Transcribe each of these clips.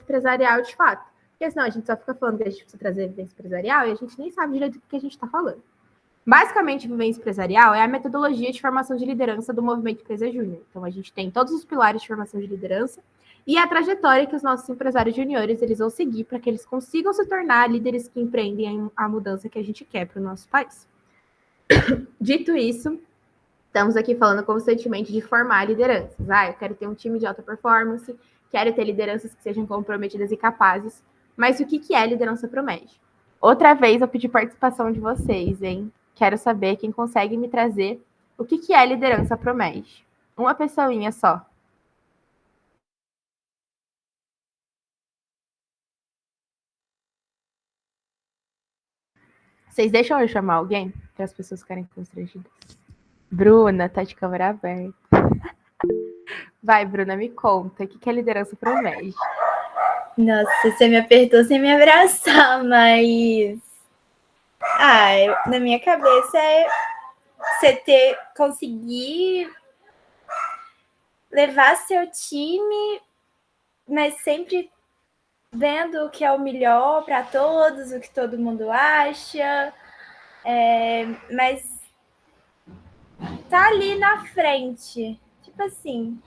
empresarial de fato. Porque senão a gente só fica falando que a gente precisa trazer vivência empresarial e a gente nem sabe direito do que a gente está falando. Basicamente, vivência empresarial é a metodologia de formação de liderança do movimento Empresa Júnior. Então, a gente tem todos os pilares de formação de liderança e a trajetória que os nossos empresários juniores eles vão seguir para que eles consigam se tornar líderes que empreendem a mudança que a gente quer para o nosso país. Dito isso, estamos aqui falando constantemente de formar lideranças. Eu quero ter um time de alta performance, quero ter lideranças que sejam comprometidas e capazes. Mas o que é liderança para o MED? Outra vez eu pedi participação de vocês, hein? Quero saber quem consegue me trazer o que é liderança para o MED. Uma pessoinha só. Vocês deixam eu chamar alguém? Para as pessoas ficarem constrangidas. Bruna, tá de câmera aberta. Vai, Bruna, me conta. O que é liderança para o MED? Nossa, você me apertou sem me abraçar, mas... na minha cabeça é você conseguir levar seu time, mas sempre vendo o que é o melhor para todos, o que todo mundo acha, mas tá ali na frente, tipo assim.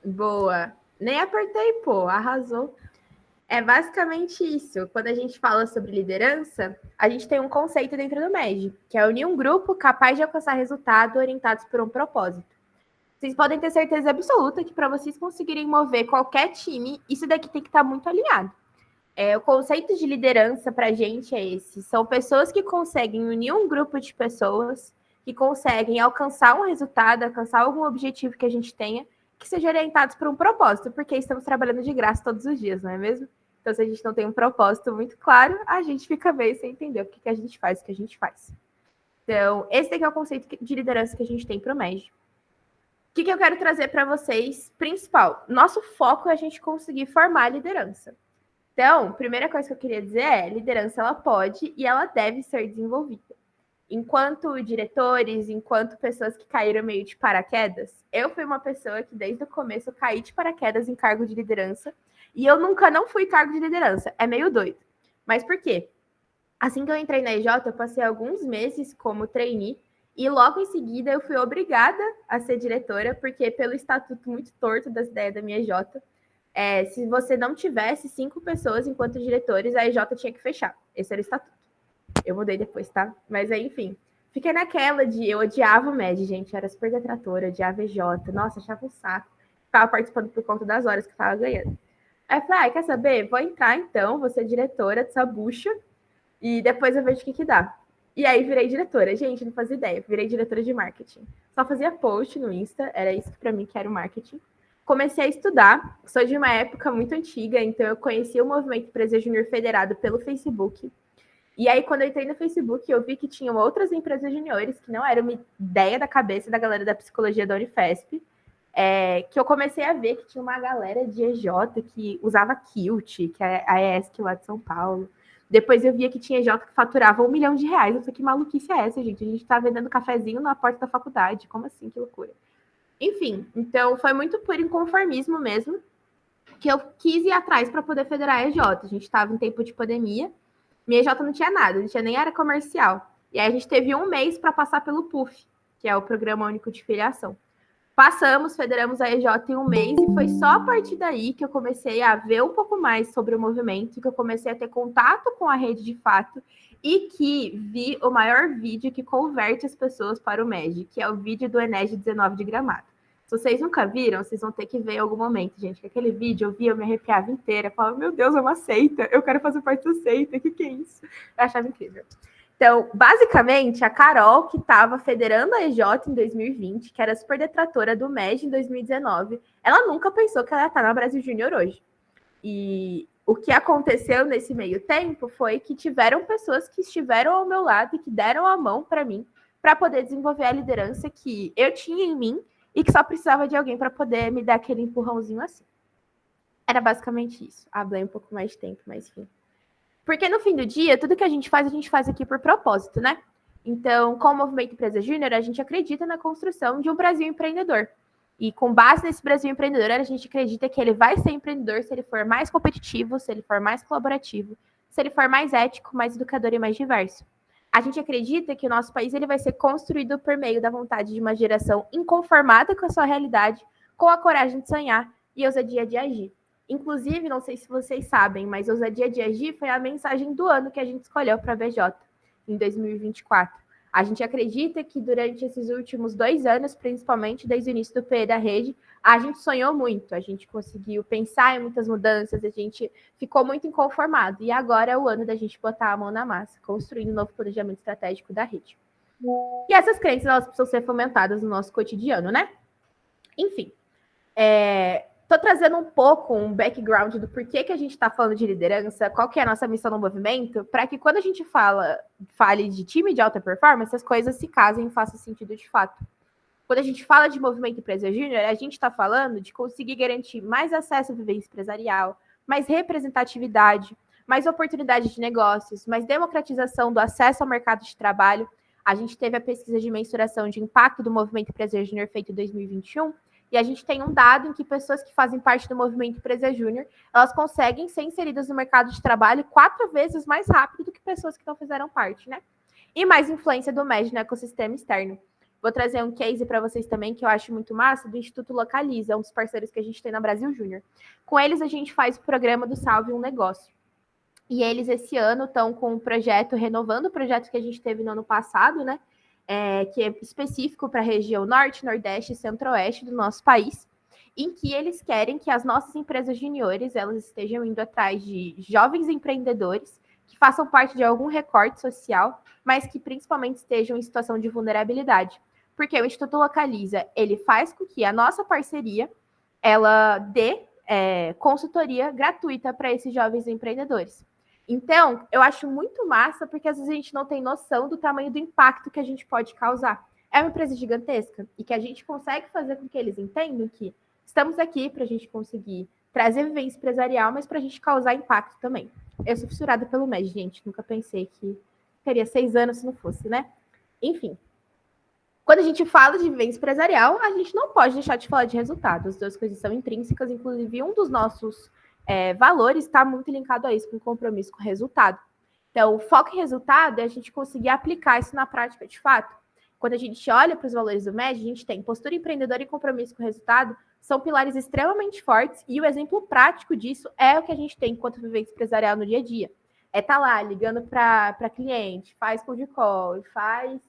Boa. Nem apertei, pô, arrasou. É basicamente isso. Quando a gente fala sobre liderança, a gente tem um conceito dentro do MED, que é unir um grupo capaz de alcançar resultados orientados por um propósito. Vocês podem ter certeza absoluta que para vocês conseguirem mover qualquer time, isso daqui tem que estar muito alinhado. O conceito de liderança para a gente é esse. São pessoas que conseguem unir um grupo de pessoas, que conseguem alcançar um resultado, alcançar algum objetivo que a gente tenha, que seja orientados por um propósito, porque estamos trabalhando de graça todos os dias, não é mesmo? Então, se a gente não tem um propósito muito claro, a gente fica meio sem entender o que a gente faz, o que a gente faz. Então, esse daqui é o conceito de liderança que a gente tem para o MED. O que eu quero trazer para vocês, principal? Nosso foco é a gente conseguir formar liderança. Então, primeira coisa que eu queria dizer é, liderança ela pode e ela deve ser desenvolvida. Enquanto diretores, enquanto pessoas que caíram meio de paraquedas, eu fui uma pessoa que desde o começo eu caí de paraquedas em cargo de liderança e eu nunca não fui cargo de liderança. É meio doido. Mas por quês? Assim que eu entrei na EJ, eu passei alguns meses como trainee e logo em seguida eu fui obrigada a ser diretora, porque pelo estatuto muito torto das ideias da minha EJ, se você não tivesse 5 pessoas enquanto diretores, a EJ tinha que fechar. Esse era o estatuto. Eu mudei depois, tá? Mas aí, enfim. Fiquei naquela de... Eu odiava o MED, gente. Eu era super detratora, odiava EJ. Nossa, achava um saco. Ficava participando por conta das horas que eu tava ganhando. Aí eu falei, quer saber? Vou entrar então, vou ser diretora dessa bucha. E depois eu vejo o que dá. E aí virei diretora. Gente, não fazia ideia. Virei diretora de marketing. Só fazia post no Insta. Era isso pra mim que era o marketing. Comecei a estudar, sou de uma época muito antiga, então eu conheci o movimento Empresa Júnior Federado pelo Facebook. E aí, quando eu entrei no Facebook, eu vi que tinham outras empresas juniores, que não era uma ideia da cabeça da galera da psicologia da Unifesp, que eu comecei a ver que tinha uma galera de EJ que usava Kilt, que é a ESC lá de São Paulo. Depois eu via que tinha EJ que faturava R$1 milhão. Eu falei, que maluquice é essa, gente? A gente tá vendendo cafezinho na porta da faculdade. Como assim? Que loucura. Enfim, então foi muito por inconformismo mesmo que eu quis ir atrás para poder federar a EJ. A gente estava em tempo de pandemia, minha EJ não tinha nada, não tinha nem área comercial. E aí a gente teve 1 mês para passar pelo PUF, que é o Programa Único de Filiação. Passamos, federamos a EJ em 1 mês e foi só a partir daí que eu comecei a ver um pouco mais sobre o movimento, que eu comecei a ter contato com a rede de fato e que vi o maior vídeo que converte as pessoas para o MED, que é o vídeo do Enege 19 de Gramado. Se vocês nunca viram, vocês vão ter que ver em algum momento, gente. Que aquele vídeo eu vi, eu me arrepiava inteira. Eu falava, meu Deus, é uma seita. Eu quero fazer parte da seita. O que é isso? Eu achava incrível. Então, basicamente, a Carol, que estava federando a EJ em 2020, que era super detratora do MED em 2019, ela nunca pensou que ela ia estar na Brasil Júnior hoje. E o que aconteceu nesse meio tempo foi que tiveram pessoas que estiveram ao meu lado e que deram a mão para mim para poder desenvolver a liderança que eu tinha em mim e que só precisava de alguém para poder me dar aquele empurrãozinho assim. Era basicamente isso. Hablei um pouco mais de tempo, mas enfim. Porque no fim do dia, tudo que a gente faz aqui por propósito, né? Então, com o Movimento Empresa Júnior, a gente acredita na construção de um Brasil empreendedor. E com base nesse Brasil empreendedor, a gente acredita que ele vai ser empreendedor se ele for mais competitivo, se ele for mais colaborativo, se ele for mais ético, mais educador e mais diverso. A gente acredita que o nosso país ele vai ser construído por meio da vontade de uma geração inconformada com a sua realidade, com a coragem de sonhar e ousadia de agir. Inclusive, não sei se vocês sabem, mas ousadia de agir foi a mensagem do ano que a gente escolheu para a VJ em 2024. A gente acredita que durante esses últimos 2 anos, principalmente desde o início do PE da rede, a gente sonhou muito, a gente conseguiu pensar em muitas mudanças, a gente ficou muito inconformado. E agora é o ano da gente botar a mão na massa, construindo um novo planejamento estratégico da rede. E essas crenças, elas precisam ser fomentadas no nosso cotidiano, né? Enfim, estou trazendo um pouco um background do porquê que a gente está falando de liderança, qual que é a nossa missão no movimento, para que quando a gente fale de time de alta performance, as coisas se casem e façam sentido de fato. Quando a gente fala de movimento empresa júnior, a gente está falando de conseguir garantir mais acesso à vivência empresarial, mais representatividade, mais oportunidades de negócios, mais democratização do acesso ao mercado de trabalho. A gente teve a pesquisa de mensuração de impacto do movimento empresa júnior feito em 2021, e a gente tem um dado em que pessoas que fazem parte do movimento Empresa Júnior, elas conseguem ser inseridas no mercado de trabalho 4 vezes mais rápido do que pessoas que não fizeram parte, né? E mais influência do MED no ecossistema externo. Vou trazer um case para vocês também, que eu acho muito massa, do Instituto Localiza, um dos parceiros que a gente tem na Brasil Júnior. Com eles, a gente faz o programa do Salve um Negócio. E eles, esse ano, estão com um projeto, renovando o projeto que a gente teve no ano passado, né? Que é específico para a região norte, nordeste e centro-oeste do nosso país, em que eles querem que as nossas empresas juniores elas estejam indo atrás de jovens empreendedores que façam parte de algum recorte social, mas que principalmente estejam em situação de vulnerabilidade. Porque o Instituto Localiza, ele faz com que a nossa parceria, ela dê consultoria gratuita para esses jovens empreendedores. Então, eu acho muito massa, porque às vezes a gente não tem noção do tamanho do impacto que a gente pode causar. É uma empresa gigantesca e que a gente consegue fazer com que eles entendam que estamos aqui para a gente conseguir trazer vivência empresarial, mas para a gente causar impacto também. Eu sou fissurada pelo MED, gente. Nunca pensei que teria 6 anos se não fosse, né? Enfim. Quando a gente fala de vivência empresarial, a gente não pode deixar de falar de resultados. As duas coisas são intrínsecas, inclusive um dos nossos valores está muito linkado a isso, com compromisso com o resultado. Então, o foco em resultado é a gente conseguir aplicar isso na prática de fato. Quando a gente olha para os valores do MED, a gente tem postura empreendedora e compromisso com o resultado, são pilares extremamente fortes, e o exemplo prático disso é o que a gente tem enquanto vivência empresarial no dia a dia. É estar lá ligando para cliente, faz cold call, faz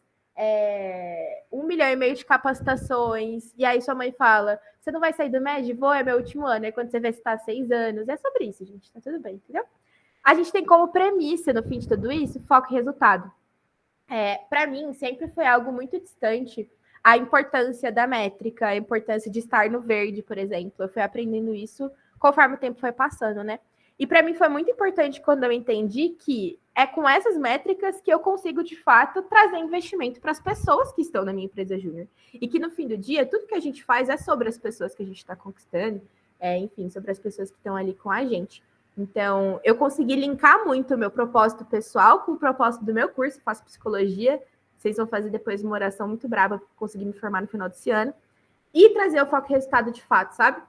1,5 milhão de capacitações, e aí sua mãe fala, você não vai sair do MED? Vou, é meu último ano. Aí quando você vê se está 6 anos, é sobre isso, gente, tá tudo bem, entendeu? A gente tem como premissa, no fim de tudo isso, foco e resultado. Para mim, sempre foi algo muito distante a importância da métrica, a importância de estar no verde, por exemplo. Eu fui aprendendo isso conforme o tempo foi passando, né? E para mim foi muito importante quando eu entendi que é com essas métricas que eu consigo, de fato, trazer investimento para as pessoas que estão na minha empresa júnior. E que no fim do dia, tudo que a gente faz é sobre as pessoas que a gente está conquistando, enfim, sobre as pessoas que estão ali com a gente. Então, eu consegui linkar muito o meu propósito pessoal com o propósito do meu curso, faço psicologia. Vocês vão fazer depois uma oração muito braba para conseguir me formar no final desse ano. E trazer o foco e resultado de fato, sabe?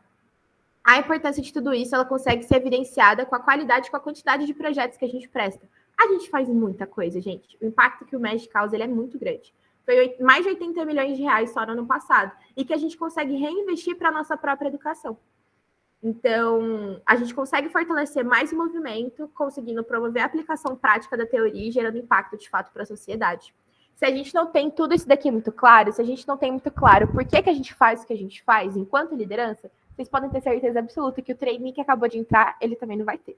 A importância de tudo isso, ela consegue ser evidenciada com a qualidade, com a quantidade de projetos que a gente presta. A gente faz muita coisa, gente. O impacto que o MED causa, ele é muito grande. Foi mais de 80 milhões de reais só no ano passado. E que a gente consegue reinvestir para a nossa própria educação. Então, a gente consegue fortalecer mais o movimento, conseguindo promover a aplicação prática da teoria e gerando impacto de fato para a sociedade. Se a gente não tem tudo isso daqui muito claro, se a gente não tem muito claro por que a gente faz o que a gente faz enquanto liderança, vocês podem ter certeza absoluta que o trainee que acabou de entrar, ele também não vai ter.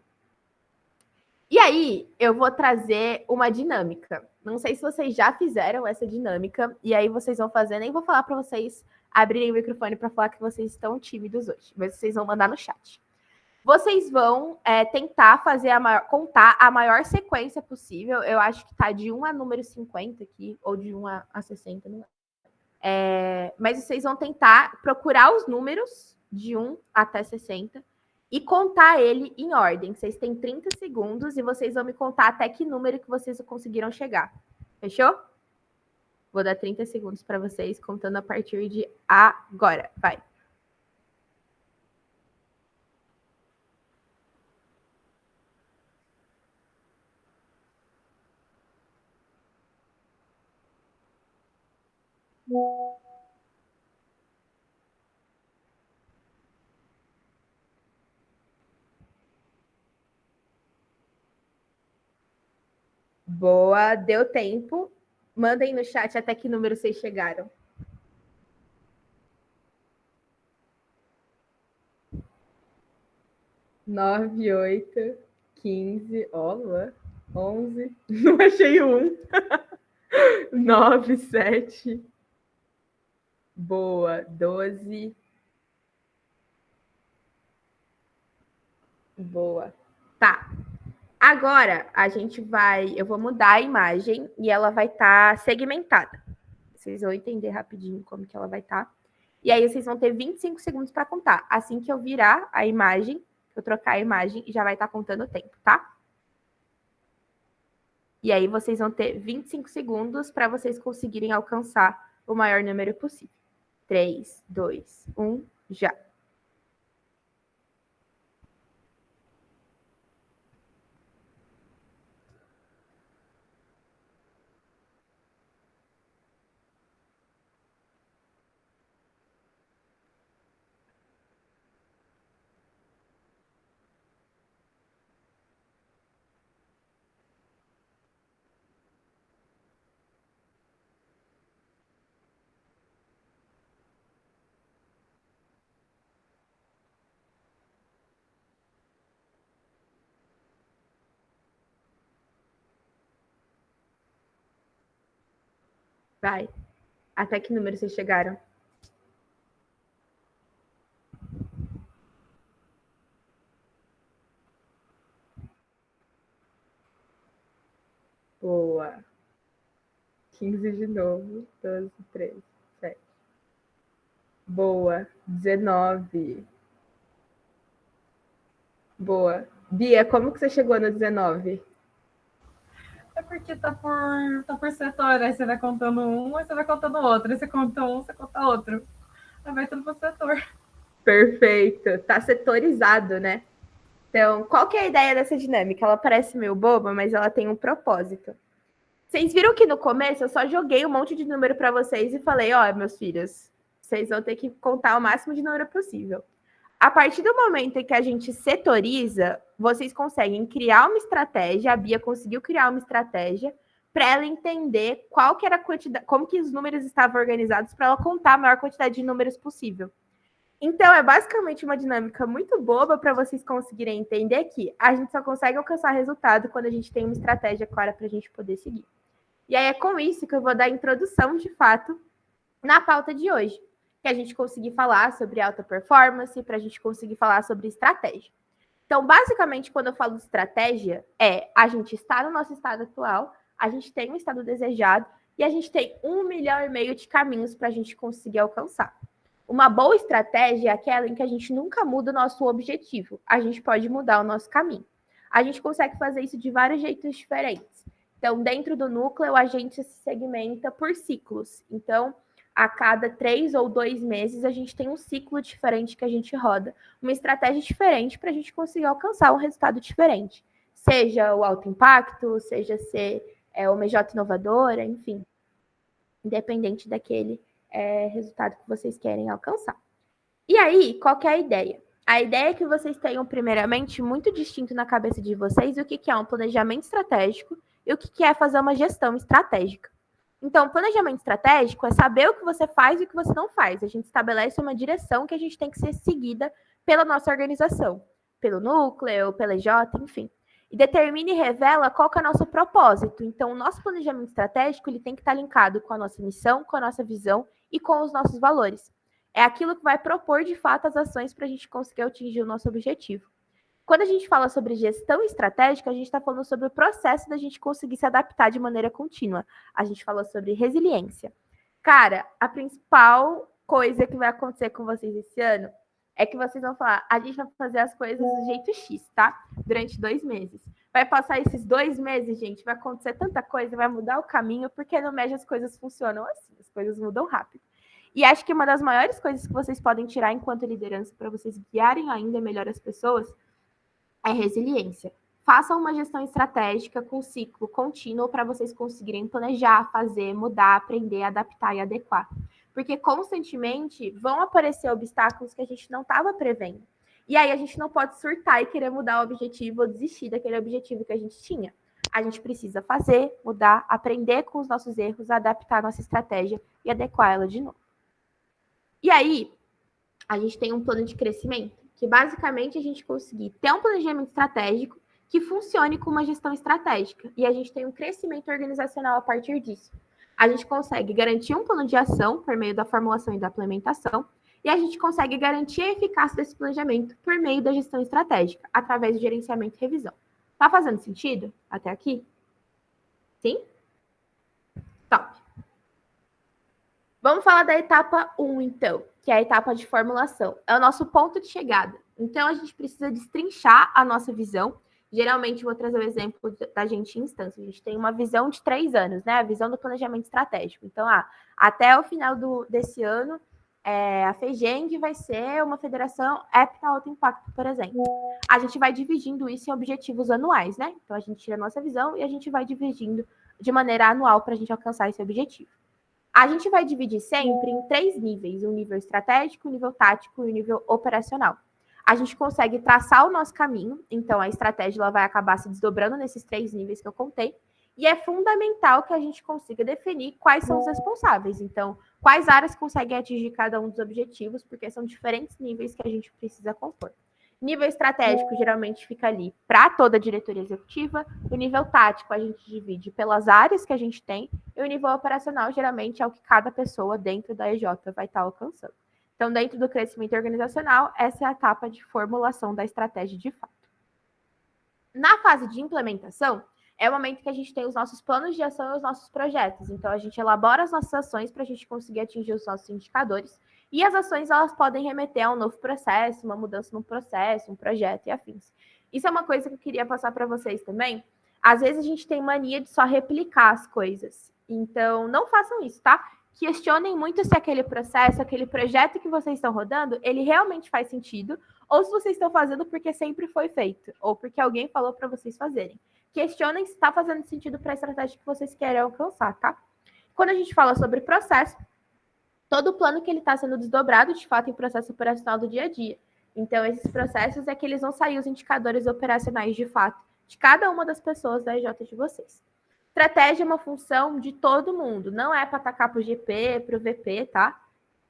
E aí, eu vou trazer uma dinâmica. Não sei se vocês já fizeram essa dinâmica, e aí vocês vão fazer, nem vou falar para vocês abrirem o microfone para falar que vocês estão tímidos hoje, mas vocês vão mandar no chat. Vocês vão tentar fazer contar a maior sequência possível. Eu acho que está de 1 a número 50 aqui, ou de 1 a 60, não é? Mas vocês vão tentar procurar os números de 1 até 60 e contar ele em ordem. Vocês têm 30 segundos e vocês vão me contar até que número que vocês conseguiram chegar. Fechou? Vou dar 30 segundos para vocês, contando a partir de agora. Vai. Boa, deu tempo. Mandem no chat até que número vocês chegaram. 9, 8, 15, ó, Luan, 11, não achei um. 9, 7, boa, 12, boa. Tá. Agora eu vou mudar a imagem e ela vai estar segmentada. Vocês vão entender rapidinho como que ela vai estar. E aí vocês vão ter 25 segundos para contar. Assim que eu virar a imagem, eu trocar a imagem, já vai estar contando o tempo, tá? E aí vocês vão ter 25 segundos para vocês conseguirem alcançar o maior número possível. 3, 2, 1, já. Vai. Até que número vocês chegaram? Boa. 15 de novo. 12, 13, 7. Boa. 19. Boa. Bia, como que você chegou no 19? É porque tá por setor, aí você vai contando um, aí você vai contando outro, aí você conta um, você conta outro. Aí vai tudo pro setor. Perfeito. Tá setorizado, né? Então, qual que é a ideia dessa dinâmica? Ela parece meio boba, mas ela tem um propósito. Vocês viram que no começo eu só joguei um monte de número para vocês e falei, ó, meus filhos, vocês vão ter que contar o máximo de número possível. A partir do momento em que a gente setoriza, vocês conseguem criar uma estratégia, a Bia conseguiu criar uma estratégia para ela entender qual que era a quantidade, como que os números estavam organizados para ela contar a maior quantidade de números possível. Então, é basicamente uma dinâmica muito boba para vocês conseguirem entender que a gente só consegue alcançar resultado quando a gente tem uma estratégia clara para a gente poder seguir. E aí é com isso que eu vou dar a introdução, de fato, na pauta de hoje, que a gente conseguir falar sobre alta performance, para a gente conseguir falar sobre estratégia. Então, basicamente, quando eu falo de estratégia, a gente está no nosso estado atual, a gente tem um estado desejado e a gente tem 1,5 milhão de caminhos para a gente conseguir alcançar. Uma boa estratégia é aquela em que a gente nunca muda o nosso objetivo. A gente pode mudar o nosso caminho. A gente consegue fazer isso de vários jeitos diferentes. Então, dentro do núcleo, a gente se segmenta por ciclos. Então, a cada 3 ou 2 meses, a gente tem um ciclo diferente que a gente roda. Uma estratégia diferente para a gente conseguir alcançar um resultado diferente. Seja o alto impacto, seja ser uma MJ inovadora, enfim. Independente daquele resultado que vocês querem alcançar. E aí, qual que é a ideia? A ideia é que vocês tenham, primeiramente, muito distinto na cabeça de vocês o que é um planejamento estratégico e o que é fazer uma gestão estratégica. Então, planejamento estratégico é saber o que você faz e o que você não faz. A gente estabelece uma direção que a gente tem que ser seguida pela nossa organização, pelo núcleo, pela EJ, enfim. E determina e revela qual que é o nosso propósito. Então, o nosso planejamento estratégico ele tem que estar linkado com a nossa missão, com a nossa visão e com os nossos valores. É aquilo que vai propor, de fato, as ações para a gente conseguir atingir o nosso objetivo. Quando a gente fala sobre gestão estratégica, a gente está falando sobre o processo da gente conseguir se adaptar de maneira contínua. A gente falou sobre resiliência. Cara, a principal coisa que vai acontecer com vocês esse ano é que vocês vão falar, a gente vai fazer as coisas do jeito X, tá? Durante 2 meses. Vai passar esses 2 meses, gente, vai acontecer tanta coisa, vai mudar o caminho, porque no MEG as coisas funcionam assim, as coisas mudam rápido. E acho que uma das maiores coisas que vocês podem tirar enquanto liderança para vocês guiarem ainda melhor as pessoas é resiliência. façam uma gestão estratégica com ciclo contínuo para vocês conseguirem planejar, fazer, mudar, aprender, adaptar e adequar. Porque constantemente vão aparecer obstáculos que a gente não estava prevendo. E aí a gente não pode surtar e querer mudar o objetivo ou desistir daquele objetivo que a gente tinha. A gente precisa fazer, mudar, aprender com os nossos erros, adaptar a nossa estratégia e adequar ela de novo. E aí, a gente tem um plano de crescimento, que basicamente a gente conseguir ter um planejamento estratégico que funcione com uma gestão estratégica. E a gente tem um crescimento organizacional a partir disso. A gente consegue garantir um plano de ação por meio da formulação e da implementação, e a gente consegue garantir a eficácia desse planejamento por meio da gestão estratégica, através do gerenciamento e revisão. Tá fazendo sentido até aqui? Sim? Top. Vamos falar da etapa 1, então, que é a etapa de formulação. É o nosso ponto de chegada. Então, a gente precisa destrinchar a nossa visão. Geralmente, vou trazer o exemplo da gente em instância. A gente tem uma visão de 3 anos, né? A visão do planejamento estratégico. Então, até o final desse ano, a FEGENG vai ser uma federação apta a alto impacto, por exemplo. A gente vai dividindo isso em objetivos anuais, né? Então, a gente tira a nossa visão e a gente vai dividindo de maneira anual para a gente alcançar esse objetivo. A gente vai dividir sempre em 3 níveis, o nível estratégico, o nível tático e o nível operacional. A gente consegue traçar o nosso caminho, então a estratégia ela vai acabar se desdobrando nesses 3 níveis que eu contei, e é fundamental que a gente consiga definir quais são os responsáveis, então quais áreas conseguem atingir cada um dos objetivos, porque são diferentes níveis que a gente precisa compor. Nível estratégico geralmente fica ali para toda a diretoria executiva. O nível tático a gente divide pelas áreas que a gente tem. E o nível operacional geralmente é o que cada pessoa dentro da EJ vai estar alcançando. Então, dentro do crescimento organizacional, essa é a etapa de formulação da estratégia de fato. Na fase de implementação, é o momento que a gente tem os nossos planos de ação e os nossos projetos. Então, a gente elabora as nossas ações para a gente conseguir atingir os nossos indicadores. E as ações, elas podem remeter a um novo processo, uma mudança no processo, um projeto e afins. Isso é uma coisa que eu queria passar para vocês também. Às vezes, a gente tem mania de só replicar as coisas. Então, não façam isso, tá? Questionem muito se aquele processo, aquele projeto que vocês estão rodando, ele realmente faz sentido, ou se vocês estão fazendo porque sempre foi feito, ou porque alguém falou para vocês fazerem. Questionem se está fazendo sentido para a estratégia que vocês querem alcançar, tá? Quando a gente fala sobre processo, todo o plano que ele está sendo desdobrado, de fato, em processo operacional do dia a dia. Então, esses processos é que eles vão sair os indicadores operacionais, de fato, de cada uma das pessoas da EJ de vocês. Estratégia é uma função de todo mundo, não é para atacar para o GP, para o VP, tá?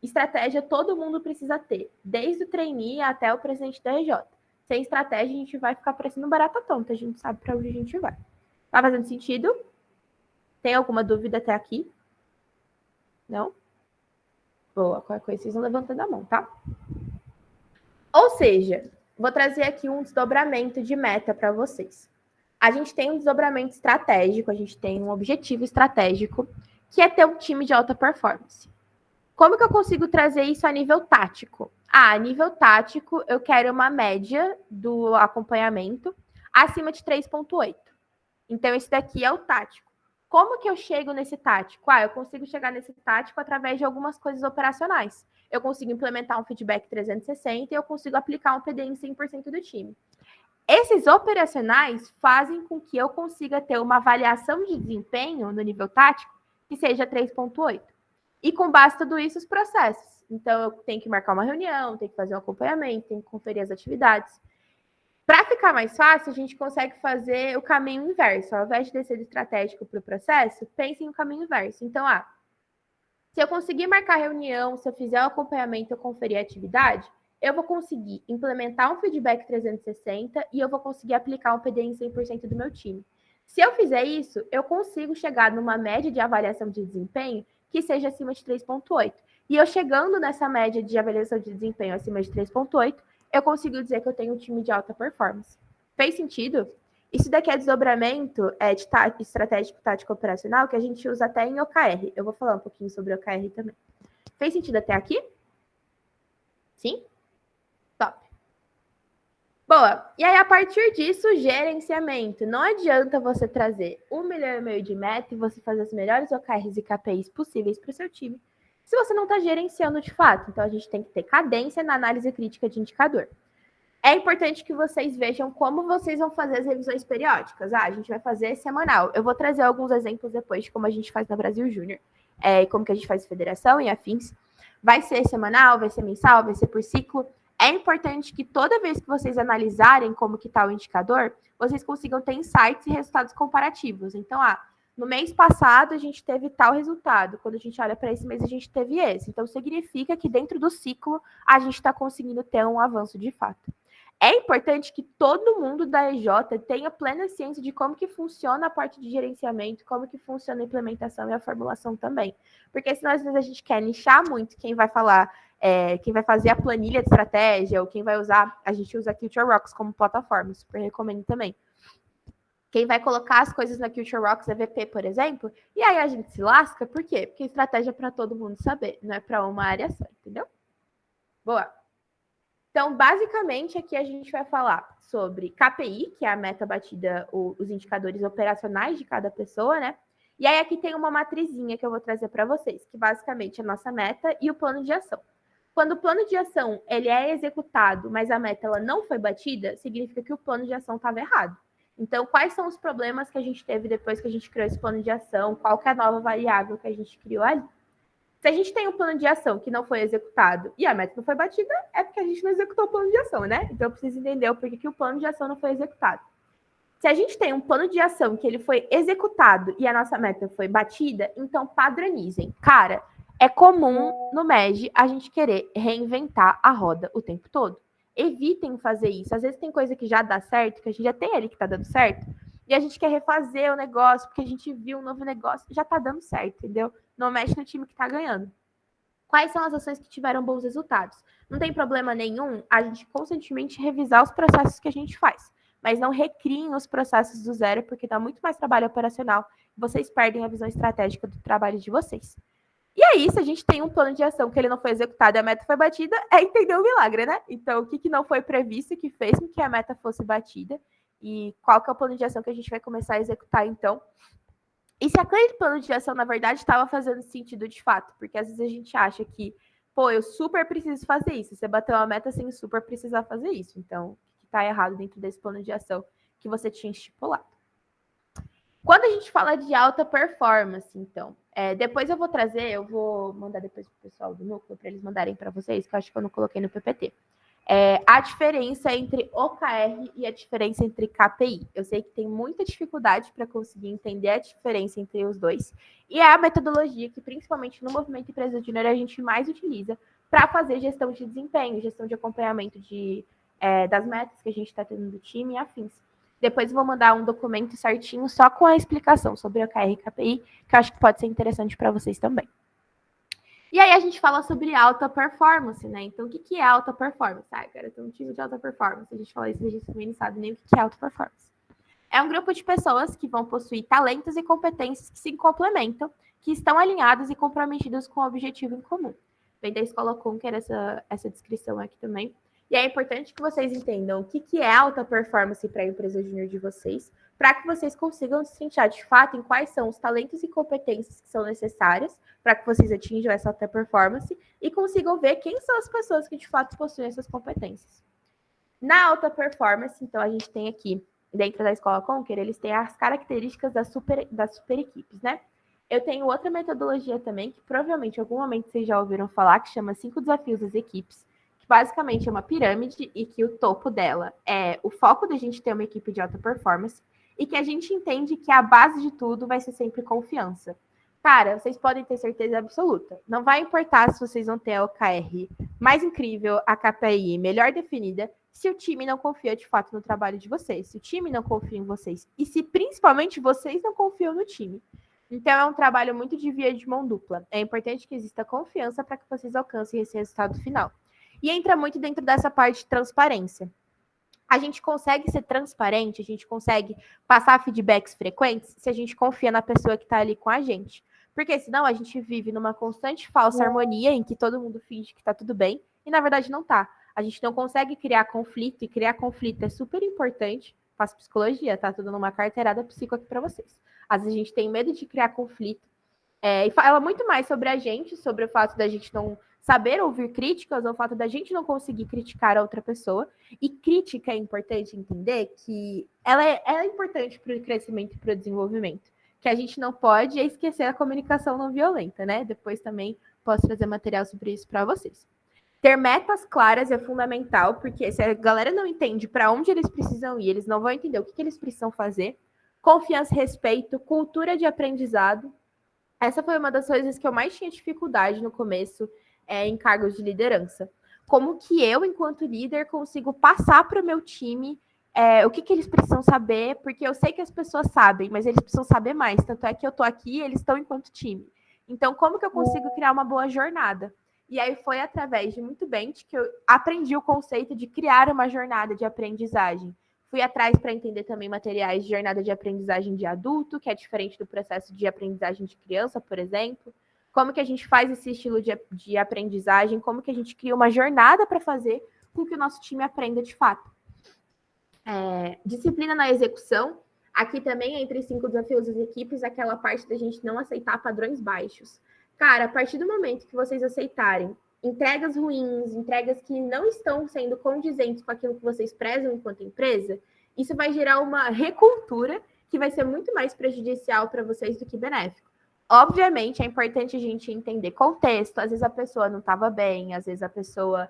Estratégia todo mundo precisa ter, desde o trainee até o presidente da EJ. Sem estratégia, a gente vai ficar parecendo barata tonta, a gente sabe para onde a gente vai. Tá fazendo sentido? Tem alguma dúvida até aqui? Não? Boa, qualquer coisa vocês vão levantando a mão, tá? Ou seja, vou trazer aqui um desdobramento de meta para vocês. A gente tem um desdobramento estratégico, a gente tem um objetivo estratégico, que é ter um time de alta performance. Como que eu consigo trazer isso a nível tático? A nível tático, eu quero uma média do acompanhamento acima de 3,8. Então, esse daqui é o tático. Como que eu chego nesse tático? Eu consigo chegar nesse tático através de algumas coisas operacionais. Eu consigo implementar um feedback 360 e eu consigo aplicar um PD em 100% do time. Esses operacionais fazem com que eu consiga ter uma avaliação de desempenho no nível tático que seja 3,8. E com base tudo isso, os processos. Então, eu tenho que marcar uma reunião, tenho que fazer um acompanhamento, tenho que conferir as atividades. Para ficar mais fácil, a gente consegue fazer o caminho inverso. Ao invés de descer do estratégico para o processo, pense em um caminho inverso. Então, se eu conseguir marcar reunião, se eu fizer o acompanhamento, eu conferir a atividade, eu vou conseguir implementar um feedback 360 e eu vou conseguir aplicar um PD em 100% do meu time. Se eu fizer isso, eu consigo chegar numa média de avaliação de desempenho que seja acima de 3,8. E eu chegando nessa média de avaliação de desempenho acima de 3,8, eu consigo dizer que eu tenho um time de alta performance. Fez sentido? Isso daqui é desdobramento de estratégico tático operacional que a gente usa até em OKR. Eu vou falar um pouquinho sobre OKR também. Fez sentido até aqui? Sim? Top. Boa. E aí, a partir disso, gerenciamento. Não adianta você trazer 1,5 milhão de meta e você fazer as melhores OKRs e KPIs possíveis para o seu time, se você não está gerenciando de fato. Então, a gente tem que ter cadência na análise crítica de indicador. É importante que vocês vejam como vocês vão fazer as revisões periódicas. A gente vai fazer semanal. Eu vou trazer alguns exemplos depois de como a gente faz na Brasil Júnior, e como que a gente faz federação e afins. Vai ser semanal, vai ser mensal, vai ser por ciclo. É importante que toda vez que vocês analisarem como que está o indicador, vocês consigam ter insights e resultados comparativos. Então, no mês passado a gente teve tal resultado. Quando a gente olha para esse mês, a gente teve esse. Então, significa que dentro do ciclo a gente está conseguindo ter um avanço de fato. É importante que todo mundo da EJ tenha plena ciência de como que funciona a parte de gerenciamento, como que funciona a implementação e a formulação também. Porque senão, às vezes, a gente quer nichar muito quem vai falar, quem vai fazer a planilha de estratégia, ou quem vai usar, a gente usa a Culture Rocks como plataforma, super recomendo também. Quem vai colocar as coisas na Culture Rocks é VP, por exemplo, e aí a gente se lasca, por quê? Porque estratégia é para todo mundo saber, não é para uma área só, entendeu? Boa! Então, basicamente, aqui a gente vai falar sobre KPI, que é a meta batida, os indicadores operacionais de cada pessoa, né? E aí aqui tem uma matrizinha que eu vou trazer para vocês, que basicamente é a nossa meta e o plano de ação. Quando o plano de ação ele é executado, mas a meta ela não foi batida, significa que o plano de ação estava errado. Então, quais são os problemas que a gente teve depois que a gente criou esse plano de ação? Qual que é a nova variável que a gente criou ali? Se a gente tem um plano de ação que não foi executado e a meta não foi batida, é porque a gente não executou o plano de ação, né? Então, eu preciso entender o porquê que o plano de ação não foi executado. Se a gente tem um plano de ação que ele foi executado e a nossa meta foi batida, então padronizem. Cara, é comum no MEG a gente querer reinventar a roda o tempo todo. Evitem fazer isso. Às vezes tem coisa que já dá certo, que a gente já tem ali que tá dando certo, e a gente quer refazer o negócio, porque a gente viu um novo negócio, já tá dando certo, entendeu? Não mexe no time que tá ganhando. Quais são as ações que tiveram bons resultados? Não tem problema nenhum a gente constantemente revisar os processos que a gente faz, mas não recriem os processos do zero, porque dá muito mais trabalho operacional e vocês perdem a visão estratégica do trabalho de vocês. E aí, se a gente tem um plano de ação que ele não foi executado e a meta foi batida, é entender o milagre, né? Então, o que não foi previsto que fez com que a meta fosse batida e qual que é o plano de ação que a gente vai começar a executar, então. E se aquele plano de ação, na verdade, estava fazendo sentido de fato, porque às vezes a gente acha que, pô, eu super preciso fazer isso. Você bateu uma meta sem super precisar fazer isso. Então, o que está errado dentro desse plano de ação que você tinha estipulado? Quando a gente fala de alta performance, então, depois eu vou mandar depois para o pessoal do núcleo para eles mandarem para vocês, que eu acho que eu não coloquei no PPT. A diferença entre OKR e a diferença entre KPI. Eu sei que tem muita dificuldade para conseguir entender a diferença entre os dois. E é a metodologia que, principalmente no movimento Empresa Júnior, a gente mais utiliza para fazer gestão de desempenho, gestão de acompanhamento das metas que a gente está tendo do time e afins. Depois eu vou mandar um documento certinho só com a explicação sobre OKR e KPI, que eu acho que pode ser interessante para vocês também. E aí a gente fala sobre alta performance, né? Então, o que é alta performance? Cara, eu tenho um time de alta performance. A gente fala isso, a gente também não sabe nem o que é alta performance. É um grupo de pessoas que vão possuir talentos e competências que se complementam, que estão alinhados e comprometidos com o objetivo em comum. Vem da Escola Conquer essa descrição aqui também. E é importante que vocês entendam o que é alta performance para a empresa júnior de vocês, para que vocês consigam destrinchar de fato em quais são os talentos e competências que são necessárias para que vocês atinjam essa alta performance e consigam ver quem são as pessoas que de fato possuem essas competências. Na alta performance, então, a gente tem aqui, dentro da Escola Conquer, eles têm as características das super equipes, né? Eu tenho outra metodologia também, que provavelmente em algum momento vocês já ouviram falar, que chama 5 desafios das equipes, que basicamente é uma pirâmide e que o topo dela é o foco da gente ter uma equipe de alta performance e que a gente entende que a base de tudo vai ser sempre confiança. Cara, vocês podem ter certeza absoluta. Não vai importar se vocês vão ter a OKR mais incrível, a KPI melhor definida, se o time não confia de fato no trabalho de vocês, se o time não confia em vocês e se principalmente vocês não confiam no time. Então, é um trabalho muito de via de mão dupla. É importante que exista confiança para que vocês alcancem esse resultado final. E entra muito dentro dessa parte de transparência. A gente consegue ser transparente, a gente consegue passar feedbacks frequentes se a gente confia na pessoa que está ali com a gente. Porque senão a gente vive numa constante falsa harmonia em que todo mundo finge que está tudo bem e na verdade não está. A gente não consegue criar conflito e criar conflito é super importante. Faço psicologia, tá? Tô dando uma carteirada psico aqui para vocês. Às vezes a gente tem medo de criar conflito e fala muito mais sobre a gente, sobre o fato da gente não saber ouvir críticas, ou o fato da gente não conseguir criticar a outra pessoa. E crítica é importante entender que ela é importante para o crescimento e para o desenvolvimento. Que a gente não pode esquecer a comunicação não violenta, né? Depois também posso trazer material sobre isso para vocês. Ter metas claras é fundamental, porque se a galera não entende para onde eles precisam ir, eles não vão entender o que eles precisam fazer. Confiança, respeito, cultura de aprendizado. Essa foi uma das coisas que eu mais tinha dificuldade no começo em cargos de liderança. Como que eu, enquanto líder, consigo passar para o meu time o que eles precisam saber, porque eu sei que as pessoas sabem, mas eles precisam saber mais. Tanto é que eu estou aqui e eles estão enquanto time. Então, como que eu consigo criar uma boa jornada? E aí foi através de muito bem que eu aprendi o conceito de criar uma jornada de aprendizagem. Fui atrás para entender também materiais de jornada de aprendizagem de adulto, que é diferente do processo de aprendizagem de criança, por exemplo. Como que a gente faz esse estilo de aprendizagem, como que a gente cria uma jornada para fazer com que o nosso time aprenda de fato. Disciplina na execução. Aqui também, entre 5 desafios das equipes, aquela parte da gente não aceitar padrões baixos. Cara, a partir do momento que vocês aceitarem entregas ruins, entregas que não estão sendo condizentes com aquilo que vocês prezam enquanto empresa, isso vai gerar uma recultura que vai ser muito mais prejudicial para vocês do que benéfico. Obviamente, é importante a gente entender contexto. Às vezes a pessoa não estava bem, às vezes a pessoa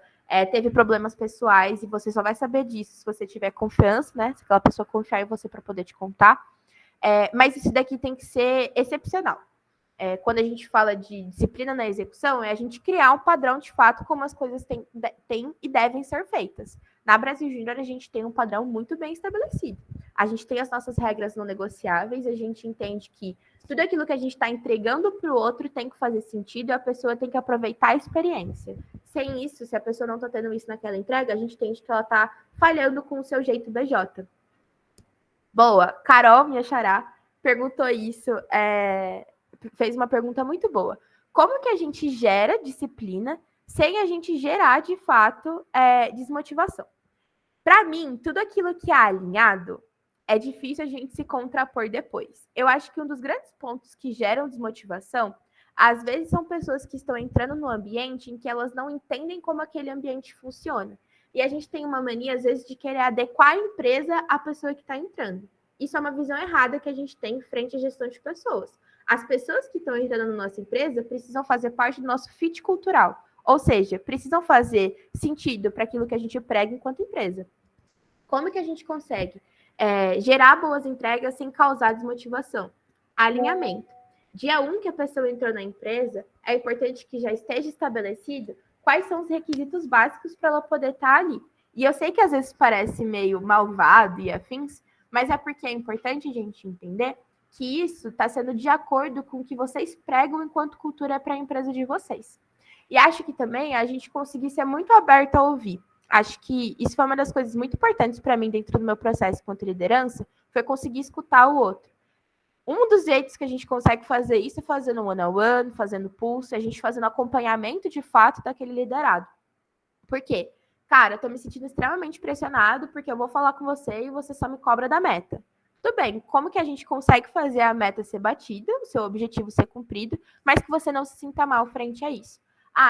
teve problemas pessoais e você só vai saber disso se você tiver confiança, né? Se aquela pessoa confiar em você para poder te contar. Mas isso daqui tem que ser excepcional. Quando a gente fala de disciplina na execução, é a gente criar um padrão de fato como as coisas têm e devem ser feitas. Na Brasil Júnior, a gente tem um padrão muito bem estabelecido. A gente tem as nossas regras não negociáveis, a gente entende que tudo aquilo que a gente está entregando para o outro tem que fazer sentido e a pessoa tem que aproveitar a experiência. Sem isso, se a pessoa não está tendo isso naquela entrega, a gente entende que ela está falhando com o seu jeito BJ. Boa, Carol, minha xará, perguntou isso, fez uma pergunta muito boa. Como que a gente gera disciplina sem a gente gerar, de fato, desmotivação? Para mim, tudo aquilo que é alinhado, é difícil a gente se contrapor depois. Eu acho que um dos grandes pontos que geram desmotivação, às vezes são pessoas que estão entrando no ambiente em que elas não entendem como aquele ambiente funciona. E a gente tem uma mania, às vezes, de querer adequar a empresa à pessoa que está entrando. Isso é uma visão errada que a gente tem frente à gestão de pessoas. As pessoas que estão entrando na nossa empresa precisam fazer parte do nosso fit cultural. Ou seja, precisam fazer sentido para aquilo que a gente prega enquanto empresa. Como que a gente consegue gerar boas entregas sem causar desmotivação? Alinhamento. Dia 1 que a pessoa entrou na empresa, é importante que já esteja estabelecido quais são os requisitos básicos para ela poder estar ali. E eu sei que às vezes parece meio malvado e afins, mas é porque é importante a gente entender que isso está sendo de acordo com o que vocês pregam enquanto cultura para a empresa de vocês. E acho que também a gente conseguir ser muito aberto a ouvir. Acho que isso foi uma das coisas muito importantes para mim dentro do meu processo enquanto liderança, foi conseguir escutar o outro. Um dos jeitos que a gente consegue fazer isso é fazendo one-on-one, fazendo pulse, a gente fazendo acompanhamento de fato daquele liderado. Por quê? Cara, eu tô me sentindo extremamente pressionado porque eu vou falar com você e você só me cobra da meta. Tudo bem, como que a gente consegue fazer a meta ser batida, o seu objetivo ser cumprido, mas que você não se sinta mal frente a isso?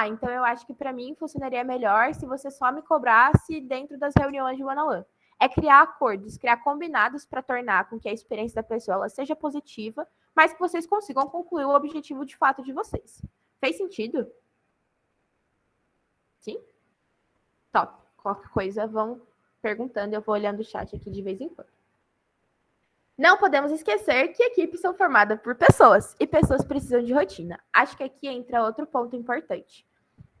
Então eu acho que para mim funcionaria melhor se você só me cobrasse dentro das reuniões de one-on-one. É criar acordos, criar combinados para tornar com que a experiência da pessoa ela seja positiva, mas que vocês consigam concluir o objetivo de fato de vocês. Fez sentido? Sim? Top. Qualquer coisa vão perguntando, eu vou olhando o chat aqui de vez em quando. Não podemos esquecer que equipes são formadas por pessoas e pessoas precisam de rotina. Acho que aqui entra outro ponto importante.